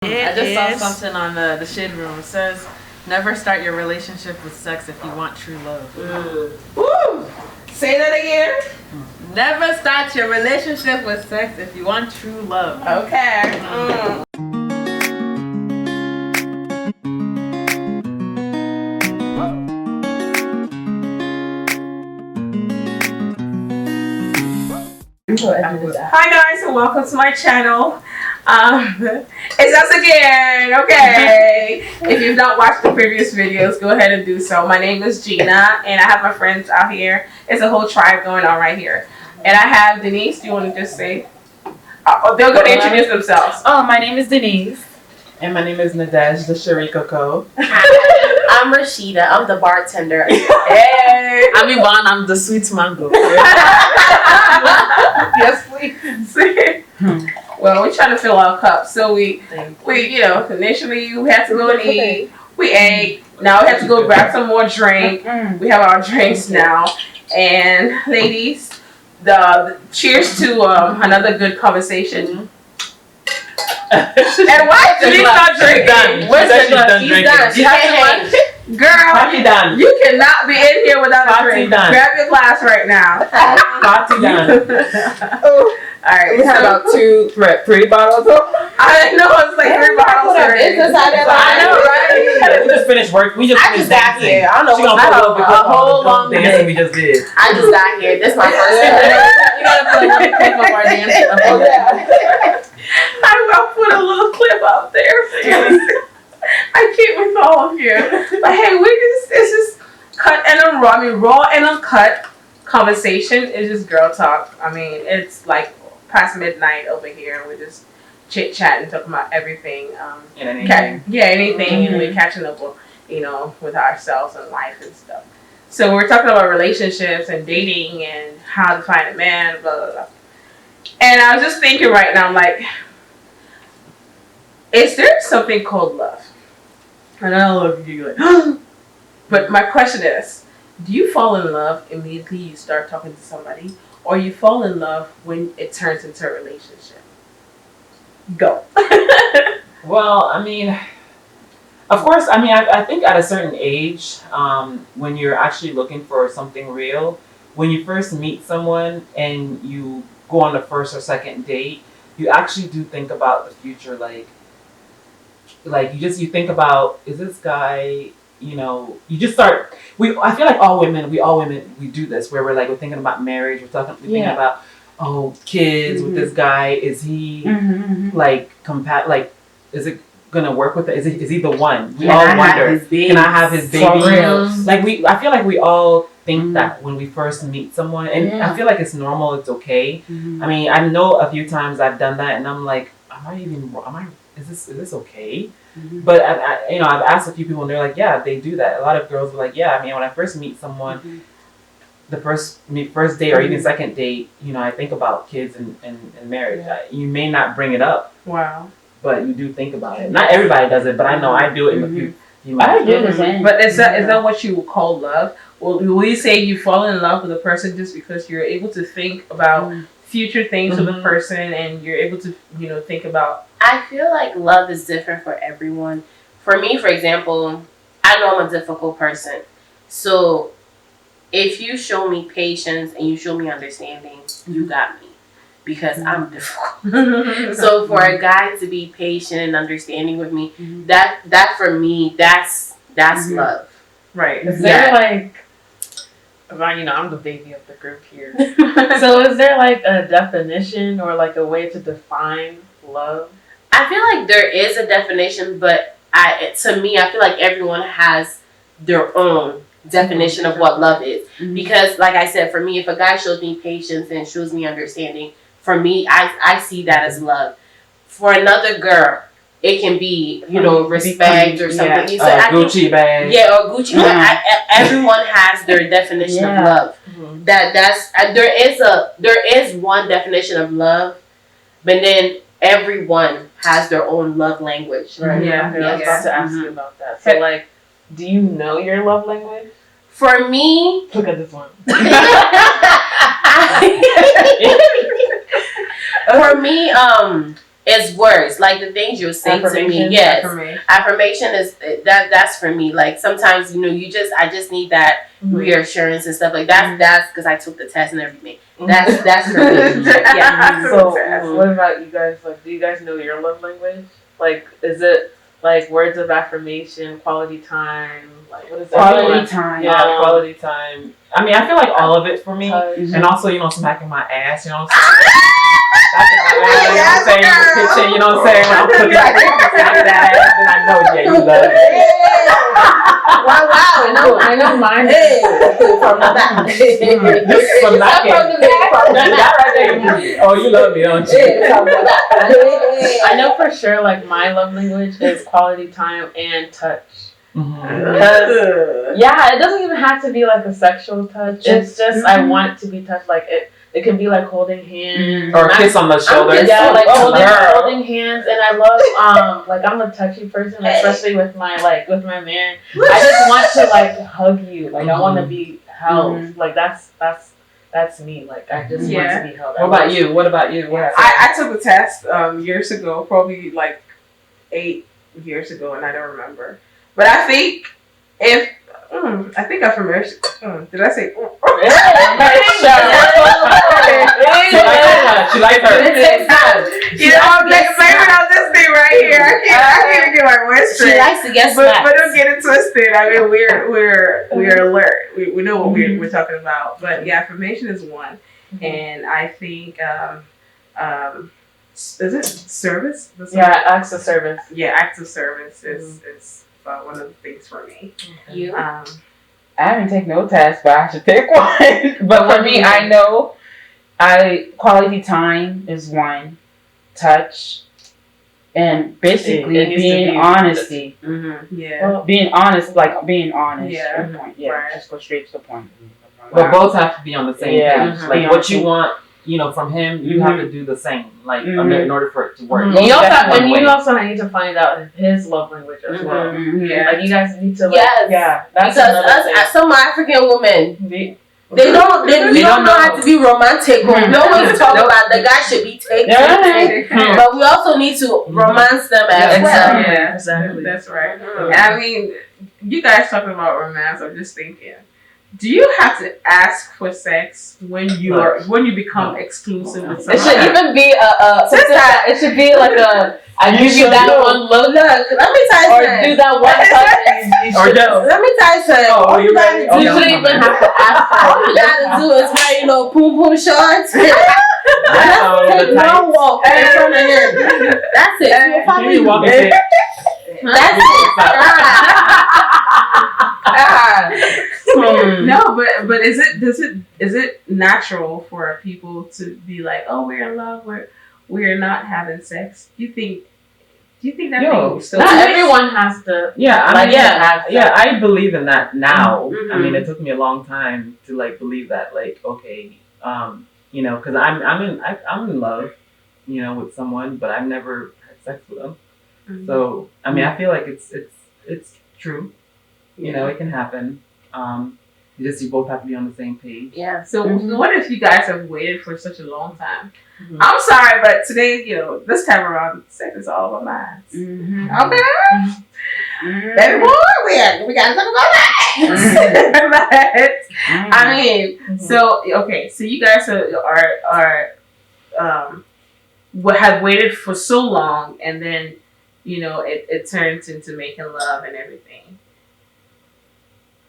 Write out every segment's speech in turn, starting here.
I just saw something on the shade room. It says, never start your relationship with sex if you want true love. Woo! Say that again. Never start your relationship with sex if you want true love. Okay. Hi guys, and welcome to my channel. It's us again, okay? If you've not watched the previous videos, go ahead and do so. My name is Gina, and I have my friends out here. It's a whole tribe going on right here. And I have Denise. Do you want to just say? They're going to introduce themselves. Oh, my name is Denise. And my name is Nadej, the Cherie Coco. I'm Rashida. I'm the bartender. Hey! I'm Yvonne. I'm the sweet mango. Yes, please. Well, we try to fill our cups, so we initially we had to go and eat. We ate. Now we have to go grab some more drink. We have our drinks now, and ladies, the cheers to another good conversation. And why did he not drinking? Where's the glass? He's done. You have to lunch? Girl, Party done. you cannot be in here without a Party drink. done. Grab your glass right now. Party done. All right, We have about three bottles. I know it's like 3 bottles already. I know, right? We just finished work. We just finished got dancing. here. I don't know She gonna what's put up because a whole of long the dancing we just did. I just got here. This is my first You gotta put a little clip of our dance. I'll put a little clip out there. I can't with all of you. But hey, it's just cut and raw and uncut conversation. It's just girl talk. I mean, it's like past midnight over here. We're just chit chatting, talking about everything. And anything. Anything. And we're catching up with ourselves and life and stuff. So we're talking about relationships and dating and how to find a man, blah blah blah. And I was just thinking right now, like, is there something called love? And I don't know if you're like, but my question is, do you fall in love immediately you start talking to somebody, or you fall in love when it turns into a relationship? Go. Well, I mean, of course, I think at a certain age, when you're actually looking for something real, when you first meet someone and you go on the first or second date, you actually do think about the future, like you think about, is this guy, you just start, I feel like all women we do this, where we're thinking about marriage, we're thinking about, kids with this guy, is he is it gonna work with it? Is he the one? We all wonder, can I have his baby? I feel like we all think that when we first meet someone, and I feel like it's normal, it's okay. I mean, I know a few times I've done that, and I'm like, is this okay? But I've asked a few people, and they're like, yeah, they do that. A lot of girls are like, yeah. I mean, when I first meet someone, the first date or even second date, I think about kids and marriage. You may not bring it up. Wow. But you do think about it. Not everybody does it, but I know I do it in a few months. I do the same. But is that what you would call love? Will you say you fall in love with a person just because you're able to think about future things with a person, and you're able to think about? I feel like love is different for everyone. For me, for example, I know I'm a difficult person. So if you show me patience and you show me understanding, you got me. Because I'm difficult. So for a guy to be patient and understanding with me, that for me, that's love. Right. Is there I'm the baby of the group here. So is there a definition or a way to define love? I feel like there is a definition, but to me, I feel like everyone has their own definition of what love is. Because like I said, for me, if a guy shows me patience and shows me understanding, for me, I see that as love. For another girl, it can be, respect or something. Yeah. Gucci bag. Yeah, or Gucci bag. Everyone has their definition of love. There is one definition of love, but then everyone has their own love language. Right. Yeah. I was about to ask you about that. So, do you know your love language? For me, look at this one. For me, It's words, like the things you'll say to me. Yes, affirmation is that's for me. Like sometimes I just need that reassurance and stuff like that. That's because I took the test and everything. That's for me. Yeah. So what about you guys? Like, do you guys know your love language? Like, is it like words of affirmation, quality time? Like, what is that? Quality time. Yeah, quality time. I mean, I feel like all of it for me, and also smacking my ass. You know what I'm saying? In the kitchen, you know what I'm saying? When I'm cooking, that, then I know, you love it. Wow. I know mine. From the back. From that right there. Oh, you love me, don't you? I know for sure, like, my love language is quality time and touch. Yeah, it doesn't even have to be like a sexual touch. It's just I want to be touched. Like it can be like holding hands or a kiss on the shoulder. Yeah, like holding hands. And I love like I'm a touchy person, especially with my man. I just want to like hug you. Like I want to be held. Like that's me. Like I just want to be held. What about you? I took the test years ago, probably like 8 years ago, and I don't remember. But I think affirmation. Did I say? She likes her. I'm blaming on this thing right here. I can't get my words straight. She likes to get but don't get it twisted. I mean, we're alert. We know what we're talking about. But yeah, affirmation is one, and I think is it service? Acts of service. Yeah, acts of service is one of the things for me. You? I haven't taken no test, but I should take one. But for me, I know quality time is one, touch, and basically being honesty. Yeah. Being honest, like being honest. Yeah. Point. Yeah. Right. Just go straight to the point. But both have to be on the same page. Like what you want, from him, you have to do the same. Like in order for it to work. You also need to find out his love language as well. Yeah. Like you guys need to. That's because some African women. We don't know how to be romantic. We always talk about the guy should be taken, but we also need to romance them as well. Yeah, exactly. That's right. And I mean, you guys talking about romance. I'm just thinking, do you have to ask for sex when you become exclusive with someone? It should even be it should be like I give you that one look. Look, let me tell you something. Or do that one touch. Let me tell you something. All you gotta do, you shouldn't even have to ask for all you gotta do is wear, poom poom shorts. Take one walk in front of him. That's it. You walk and say, that's it. No, but is it natural for people to be like, oh, we're in love, we're not having sex? Do you think that thing still? Not everyone has to. Yeah, I believe in that now. I mean, it took me a long time to believe that. Okay, because I'm in love, with someone, but I've never had sex with them. So I mean, I feel like it's true. It can happen. You both have to be on the same page. Yeah. So what if you guys have waited for such a long time? I'm sorry, but today, this time around, sex is all about mine. Okay. Baby boy, we gotta talk about that. I mean, so you guys are have waited for so long, and then it turns into making love and everything.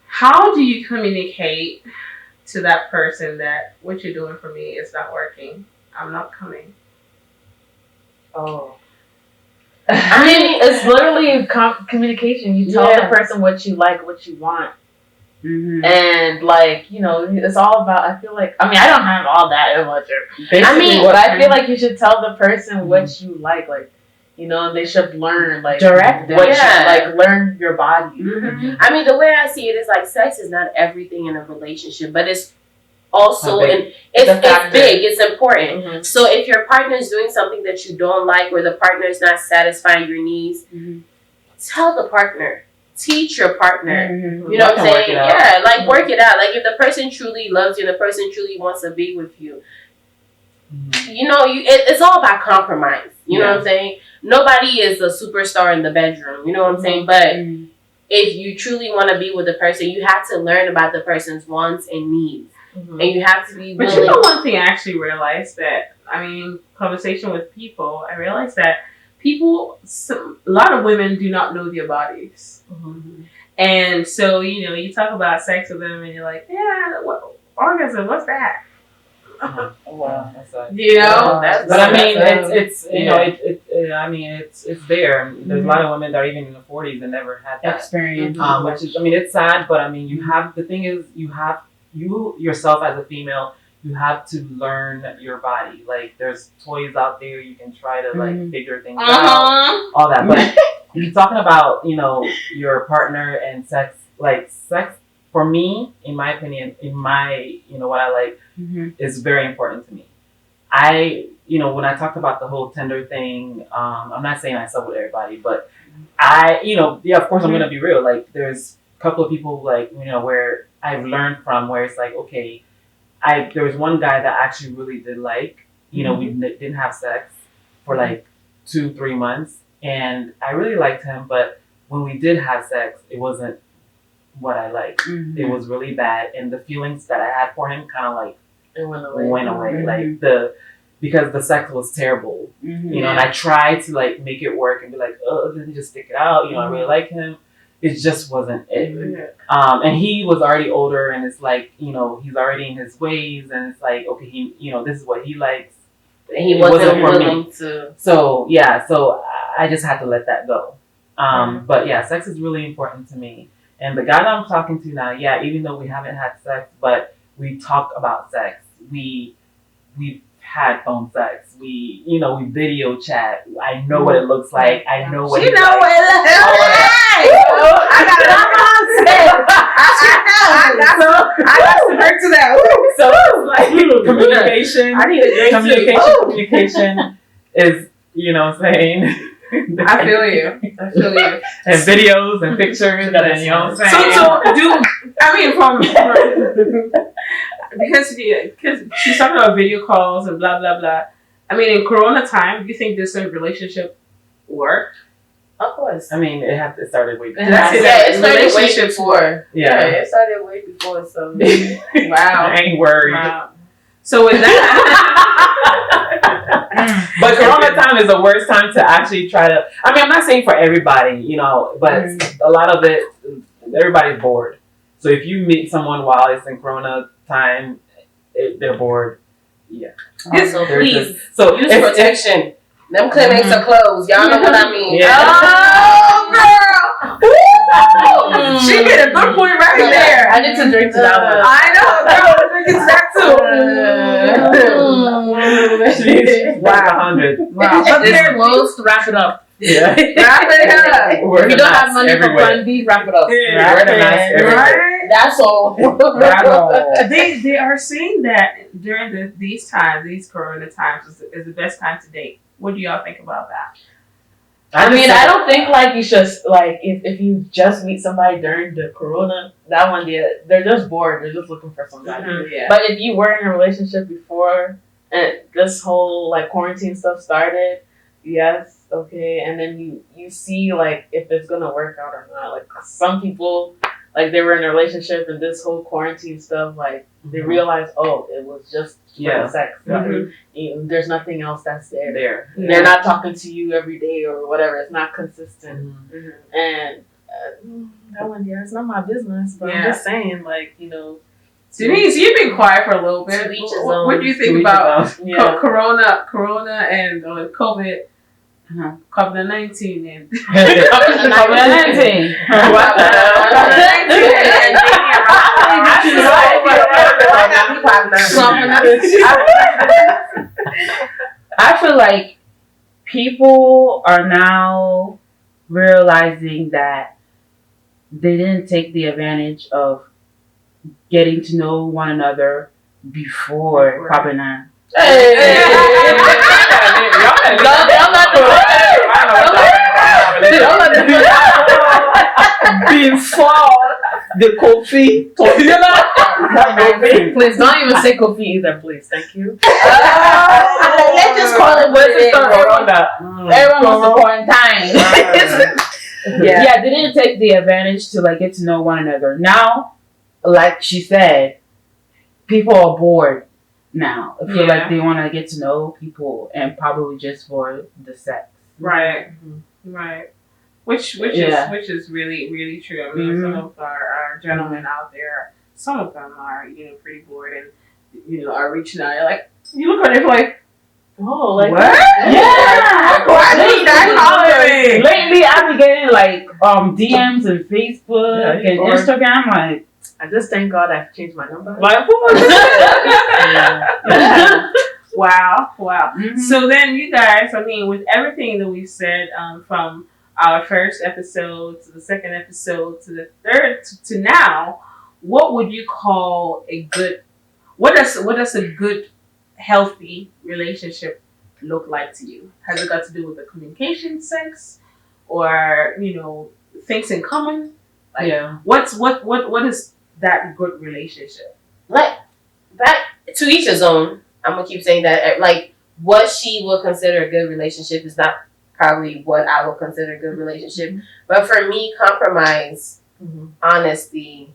How do you communicate to that person that what you're doing for me is not working? I'm not coming. Oh. I mean, it's literally communication. You tell the person what you like, what you want. And it's all about, I feel like, I don't have all that much. But I feel like you should tell the person what you like, they should learn, direct them. Learn your body. I mean, the way I see it is sex is not everything in a relationship, but it's also it's big, it's important. So if your partner is doing something that you don't like, or the partner is not satisfying your needs, tell the partner. Teach your partner. You know what I'm saying? Work it out. If the person truly loves you and the person truly wants to be with you, you know, it's all about compromise. You know what I'm saying? Nobody is a superstar in the bedroom. You know what I'm saying? But if you truly want to be with a person, you have to learn about the person's wants and needs. And you have to be willing. But you know one thing I actually realized that, conversation with people, I realized that a lot of women do not know their bodies. And so, you talk about sex with them and you're like, orgasm, what's that? Wow, that's like, but it's there. There's a lot of women that are even in the 40s that never had that experience. Which is, it's sad, but you have, the thing is, you yourself as a female, you have to learn your body. Like, there's toys out there, you can try to figure things out, all that. But you're talking about, your partner and sex, sex for me, in my opinion, what I like, is very important to me. When I talked about the whole Tinder thing, I'm not saying I slept with everybody, but of course I'm going to be real. Like, there's a couple of people, where I've learned from, where it's like, okay, there was one guy that actually really did like, we didn't have sex for 2-3 months, and I really liked him, but when we did have sex, it wasn't what I liked. It was really bad, and the feelings that I had for him kind of it went away. Because the sex was terrible, and I tried to make it work and be like, oh, let me just stick it out. I really like him. It just wasn't it. And he was already older, and it's he's already in his ways, and it's like, okay, this is what he likes. And he wasn't willing to. So I just had to let that go. But yeah, sex is really important to me. And the guy that I'm talking to now, even though we haven't had sex, but we talk about sex. We've had phone sex. We video chat. I know what it looks like. I know what it looks like. I got to break to that. So it's communication. I need a drink. Communication is, what I'm saying? I feel you. And videos and pictures, and what I'm saying? Because she's talking about video calls and blah blah blah. In Corona time, do you think this relationship worked? Of course. It started way before. It started way before. Yeah, it started way before. So wow, I ain't worried. Wow. So with that. But Corona time is the worst time to actually try to. I'm not saying for everybody, but a lot of it, everybody's bored. So if you meet someone while it's in Corona time, they're bored. Yeah. So please, use protection. Them clinics are closed. Y'all know what I mean. Yeah. Oh, girl. She hit a good point right there. I need to drink to that one. I know, girl. Drinking to that too. Wow. 100. Wow. But they're close to wrap it up. Yeah. Wrap it up. If you don't have money for Plan B, wrap it up. Right? That's all. They are saying that during these Corona times is the best time to date. What do y'all think about that? I don't think you should if you just meet somebody during the Corona, that one they're just bored. They're just looking for somebody. Yeah. But if you were in a relationship before and this whole quarantine stuff started, yes, okay, and then you see if it's gonna work out or not. Some people they were in a relationship and this whole quarantine stuff they realized, oh, it was just for sex. There's nothing else that's there. Yeah. They're not talking to you every day or whatever. It's not consistent. And that one, it's not my business. But I'm just saying, Denise, you've been quiet for a little bit. What do you think about Corona and COVID? COVID-19 and COVID-19. I feel like people are now realizing that they didn't take the advantage of getting to know one another before COVID-19. Being flawed. The coffee. Please don't even say coffee either, please. Thank you. Let's just call it what it is. Everyone wants to quarantine. Yeah, they didn't take the advantage to like get to know one another. Now, like she said, people are bored now. I feel like they want to get to know people and probably just for the sex. Right. Right. Which is really, really true. I mean, some of our gentlemen out there, some of them are, pretty bored and, are reaching out. You're like, you look at it like, oh, like, what? Yeah. Why Lately, I've been getting like DMs and Facebook and Instagram. Like, I just thank God I've changed my number. Like, Wow. Mm-hmm. So then, you guys, I mean, with everything that we've said, from our first episode to the second episode to the third to now, what would you call a good? What does a good, healthy relationship look like to you? Has it got to do with the communication, sex, or things in common? Like, what is that good relationship? Like that, to each his own. I'm gonna keep saying that. Like, what she will consider a good relationship is not probably what I will consider a good relationship. But for me, compromise, honesty,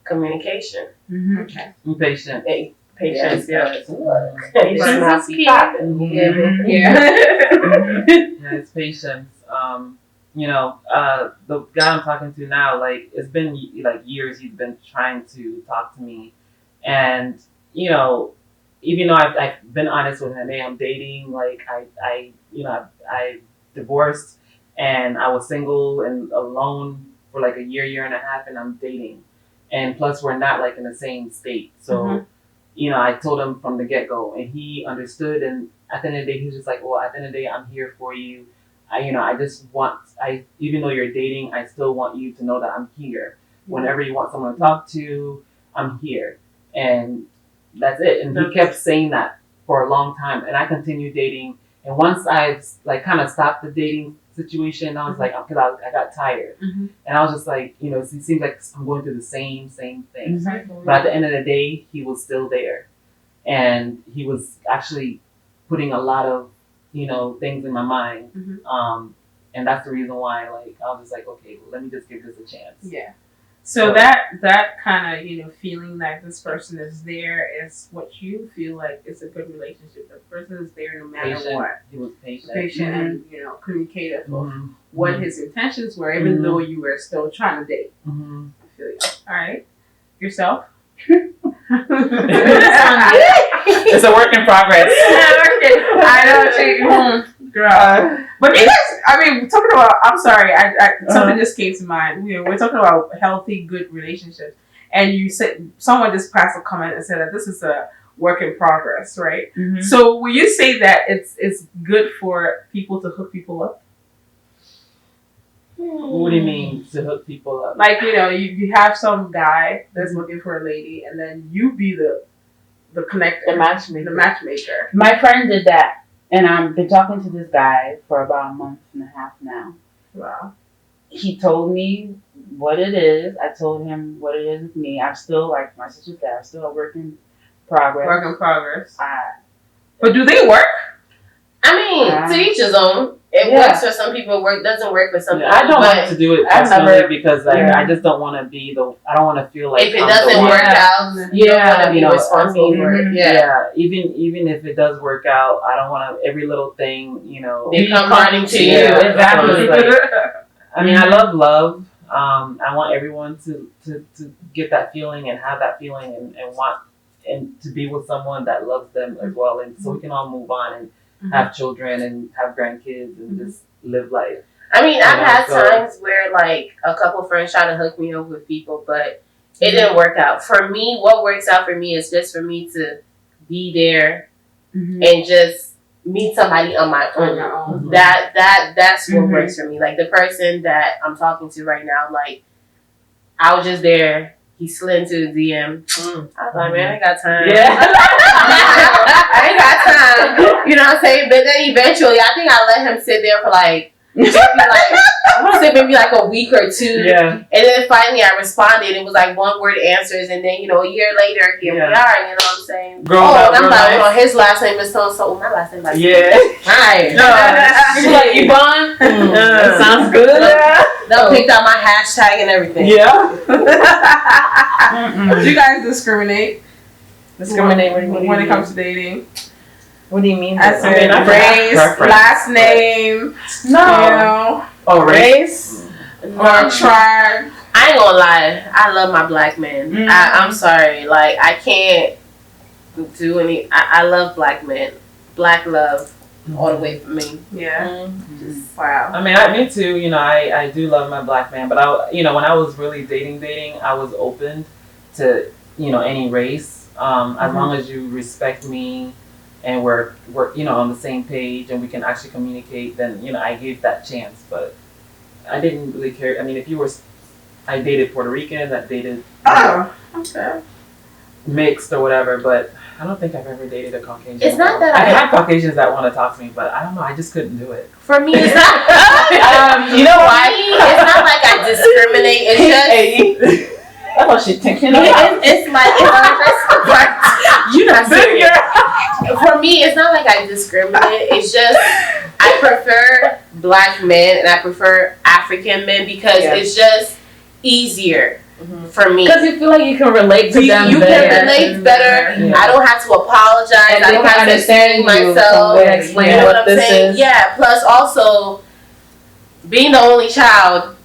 communication. Okay. Patience. Patience, Patience is key. Yeah. It's patience. The guy I'm talking to now, like, it's been like years he's been trying to talk to me, and even though I've been honest with him, hey, I'm dating, like I divorced and I was single and alone for like a year and a half, and I'm dating, and plus we're not like in the same state, so I told him from the get-go, and he understood, and at the end of the day he was just like, well, at the end of the day I'm here for you. Even though you're dating, I still want you to know that I'm here. Whenever you want someone to talk to, I'm here. And that's it. And he kept saying that for a long time. And I continued dating. And once I've like kind of stopped the dating situation, I was like, because I got tired. And I was just like, it seems like I'm going through the same thing. But at the end of the day, he was still there. And he was actually putting a lot of things in my mind. And that's the reason why, like, I was just like, okay, well, let me just give this a chance. Yeah. So that kind of, feeling that this person is there is what you feel like is a good relationship. The person is there no matter what. He was patient. And, communicative of what his intentions were, even though you were still trying to date. I feel you. All right. Yourself? It's a work in progress. I know, girl. But you guys, I mean, talking about, I'm sorry, something just came to mind. We're talking about healthy, good relationships, and you said someone just passed a comment and said that this is a work in progress, right? So, will you say that it's good for people to hook people up? What do you mean to hook people up? Like, you have some guy that's looking for a lady, and then you be the connector, the matchmaker. My friend did that. And I've been talking to this guy for about a month and a half now. Wow. He told me what it is. I told him what it is with me. I'm still, like my sister said, I'm still a work in progress. Work in progress. But do they work? I mean, to each his own. It works for some people. Doesn't work for some people. I don't like to do it personally because I just don't want to be I don't want to feel like if it doesn't work out, you don't want to be responsible for it. Even if it does work out, I don't want to every little thing. They come running to you. Exactly. I mean, I love love. I want everyone to get that feeling and have that feeling and want and to be with someone that loves them as well, and so we can all move on and have children and have grandkids and just live life. I mean, I've had times where like a couple friends try to hook me up with people, but it didn't work out. For me, what works out for me is just for me to be there and just meet somebody on my own. That's what works for me. Like the person that I'm talking to right now, like I was just there. He slid into the DM. I was like, man, I ain't got time. I ain't got time. You know what I'm saying? But then eventually, I think I let him sit there for like, I want to say maybe like a week or two. Yeah. And then finally I responded. It was like 1-word answers. And then, a year later, here we are. You know what I'm saying? And I'm like, his last name is so-and-so. My last name is like, Hi. She's like, Yvonne? That sounds good. They'll pick out my hashtag and everything. Yeah. Do you guys discriminate? Discriminate when it comes to dating? What do you mean? I said race, last name, No. Oh, race? Or tribe. I ain't gonna lie. I love my black men. I'm sorry. Like, I can't do any. I love black men. Black love all the way for me. Yeah. Wow. I mean, me too. I do love my black man, but when I was really dating, I was open to any race, as long as you respect me and we're on the same page and we can actually communicate. Then I gave that chance, but I didn't really care. I mean, I dated Puerto Ricans, I dated okay, mixed or whatever, but I don't think I've ever dated a Caucasian. It's not that I had Caucasians that want to talk to me, but I don't know. I just couldn't do it. For me, it's not. You know why? It's not like I discriminate. It's just. That's what she's thinking It's like you're not serious. For me, it's not like I discriminate. It's just I prefer black men and I prefer African men because it's just easier. For me, because you feel like you can relate to them. You can relate better. Yeah. I don't have to apologize. And I don't have to understand myself. Explain You know what I'm this saying? is. Yeah. Plus, also being the only child,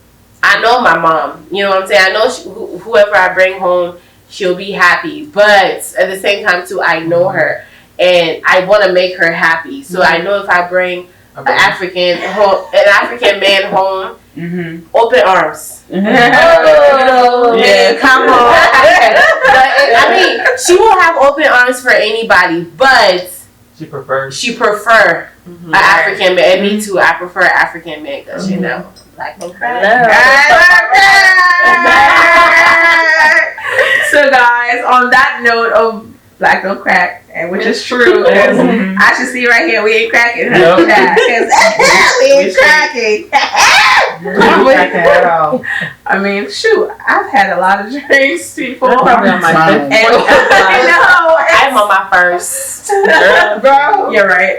I know my mom. You know what I'm saying? I know whoever I bring home, she'll be happy. But at the same time, too, I know her, and I want to make her happy. So I know if I bring an African man home. Open arms. Yeah, come on. I mean, she won't have open arms for anybody, but she prefer an African man. And me too. I prefer African men because black don't crack. So guys, on that note of black don't crack, and which is true, I should see right here, we ain't cracking. Nope. We ain't cracking. at all. I mean, shoot, I've had a lot of drinks before. Probably on my fifth. I'm on my first. Bro, you're right.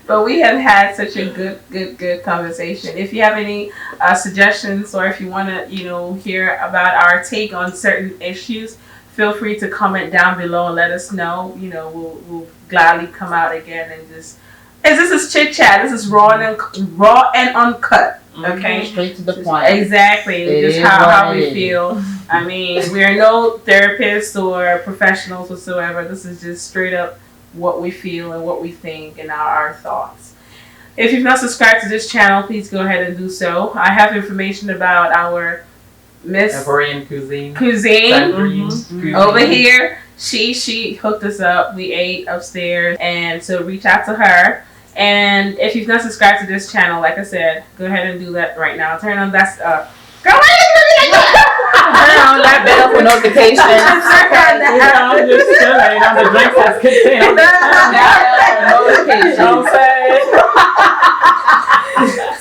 But we have had such a good conversation. If you have any suggestions or if you want to, hear about our take on certain issues, feel free to comment down below and let us know. We'll gladly come out again and just. This is chit chat. This is raw and uncut. Okay, straight to the point. Exactly, just how we feel. I mean, we are no therapists or professionals whatsoever. This is just straight up what we feel and what we think and our thoughts. If you've not subscribed to this channel, please go ahead and do so. I have information about our Miss Ivorian cuisine. Over here. She hooked us up. We ate upstairs, and so reach out to her. And if you've not subscribed to this channel, like I said, go ahead and do that right now. Turn on that turn on that bell for notifications. Just chilling on the drinks that's kicking.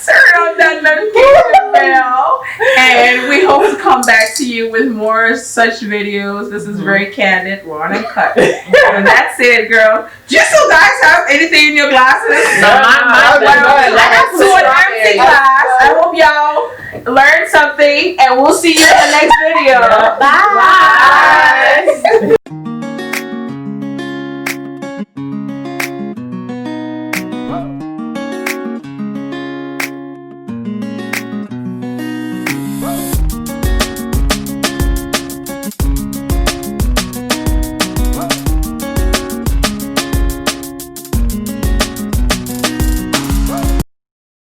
Turn on that notification bell, and we hope to come back to you with more such videos. This is very candid, raw and cut. And that's it, girl. Do you still guys have anything in your glasses? No, I have two in empty glass. I hope y'all learned something, and we'll see you in the next video. Bye. Bye.